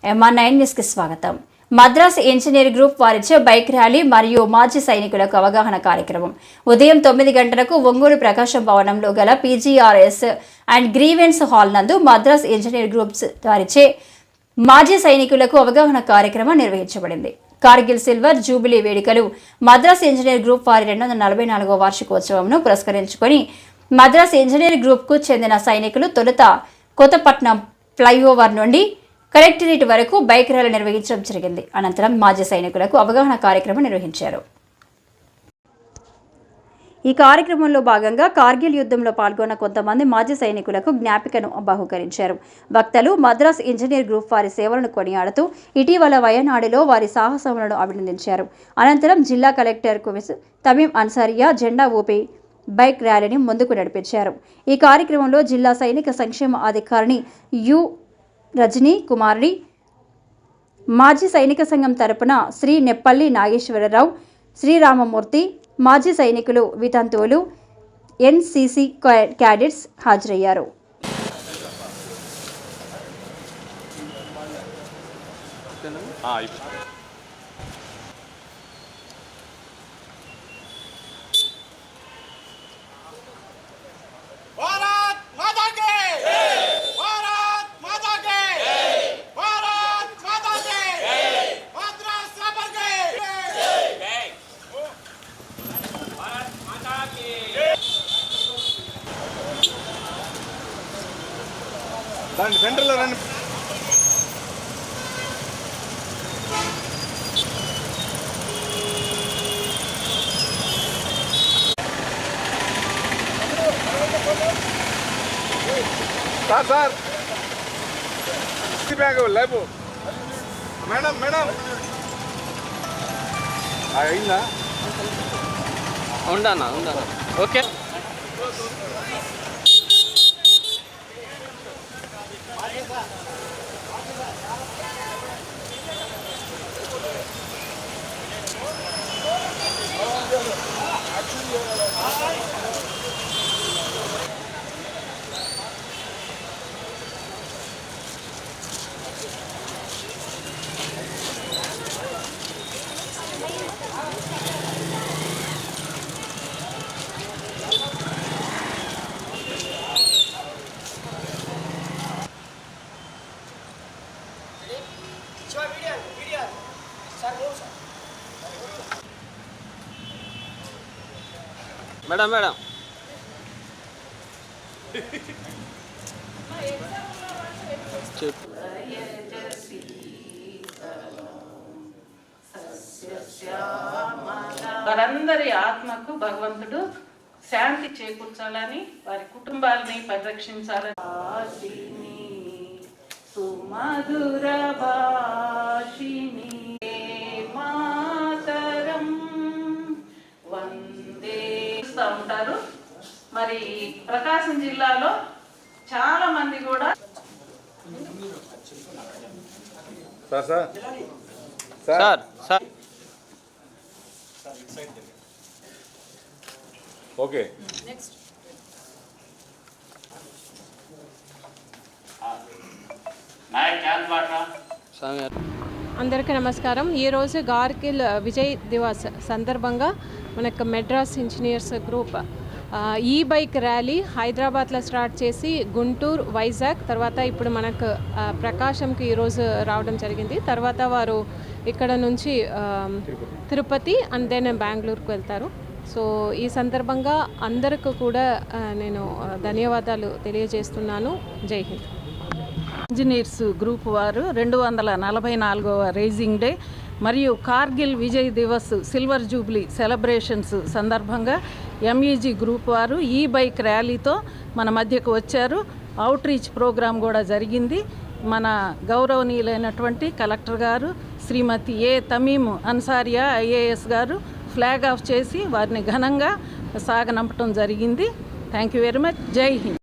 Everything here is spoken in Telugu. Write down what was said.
MR9 న్యూస్కి స్వాగతం. మద్రాస్ ఇంజనీర్ గ్రూప్ వారిచే బైక్ ర్యాలీ మరియు మాజీ సైనికులకు అవగాహన కార్యక్రమం ఉదయం 9 గంటలకు ఒంగోలు ప్రకాశం భవనంలో గల PGRS అండ్ గ్రీవెన్స్ హాల్ నందు మద్రాస్ ఇంజనీర్ గ్రూప్స్ వారిచే మాజీ సైనికులకు అవగాహన కార్యక్రమం నిర్వహించబడింది. కార్గిల్ సిల్వర్ జూబిలీ వేడుకలు మద్రాస్ ఇంజనీర్ గ్రూప్ వారి 244వ వార్షికోత్సవంను పురస్కరించుకొని మద్రాస్ ఇంజనీర్ గ్రూప్కు చెందిన సైనికులు తొలుత కొత్తపట్నం ఫ్లైఓవర్ నుండి కలెక్టరేట్ వరకు బైక్ ర్యాలీ నిర్వహించడం జరిగింది. అనంతరం మాజీ సైనికులకు అవగాహన కార్యక్రమం నిర్వహించారు. ఈ కార్యక్రమంలో భాగంగా కార్గిల్ యుద్ధంలో పాల్గొన్న కొంతమంది మాజీ సైనికులకు జ్ఞాపికను బహుకరించారు. వక్తలు మద్రాస్ ఇంజనీర్ గ్రూప్ వారి సేవలను కొనియాడుతూ ఇటీవల వయనాడులో వారి సాహసములను అభినందించారు. అనంతరం జిల్లా కలెక్టర్ తమీం అన్సారియా జెండా ఊపి బైక్ ర్యాలీని ముందుకు నడిపించారు. ఈ కార్యక్రమంలో జిల్లా సైనిక సంక్షేమ అధికారిని యు రజనీ కుమారి, మాజీ సైనిక సంఘం తరపున శ్రీ నెప్పల్లి నాగేశ్వరరావు, శ్రీరామమూర్తి, మాజీ సైనికులు, వితంతువులు, NCC క్యాడెట్స్ హాజరయ్యారు. సెంటర్లో రండి. సార్ బ్యాగ్ లేపు మేడం అయిందా? ఉండానా ఓకే. మేడం వారందరి ఆత్మకు భగవంతుడు శాంతి చేకూర్చాలని, వారి కుటుంబాలని పరిరక్షించాలని సుమధుర భాషిణి మాతరం వందే ఉంటారు. మరి ప్రకాశం జిల్లాలో చాలా మంది కూడా సార్ ఓకే. అందరికీ నమస్కారం. ఈరోజు కార్గిల్ విజయ్ దివస్ సందర్భంగా మనకు మెడ్రాస్ ఇంజనీర్స్ గ్రూప్ ఈ బైక్ ర్యాలీ హైదరాబాద్లో స్టార్ట్ చేసి గుంటూరు, వైజాగ్, తర్వాత ఇప్పుడు మనకు ప్రకాశంకి ఈరోజు రావడం జరిగింది. తర్వాత వారు ఇక్కడ నుంచి తిరుపతి అండ్ దెన్ బెంగళూరుకు వెళ్తారు. సో ఈ సందర్భంగా అందరికీ కూడా నేను ధన్యవాదాలు తెలియజేస్తున్నాను. జై హింద్. ఇంజనీర్స్ గ్రూప్ వారు 244వ రైజింగ్ డే మరియు Kargil Vijay Diwas silver jubilee celebrations సందర్భంగా MEG గ్రూప్ వారు ఈ బైక్ ర్యాలీతో మన మధ్యకు వచ్చారు. అవుట్ రీచ్ ప్రోగ్రాం కూడా జరిగింది. మన గౌరవనీయులైనటువంటి కలెక్టర్ గారు శ్రీమతి తమీం అన్సారియా IAS గారు ఫ్లాగ్ ఆఫ్ చేసి వారిని ఘనంగా సాగనంపటం జరిగింది. Thank you very much. జై హింద్.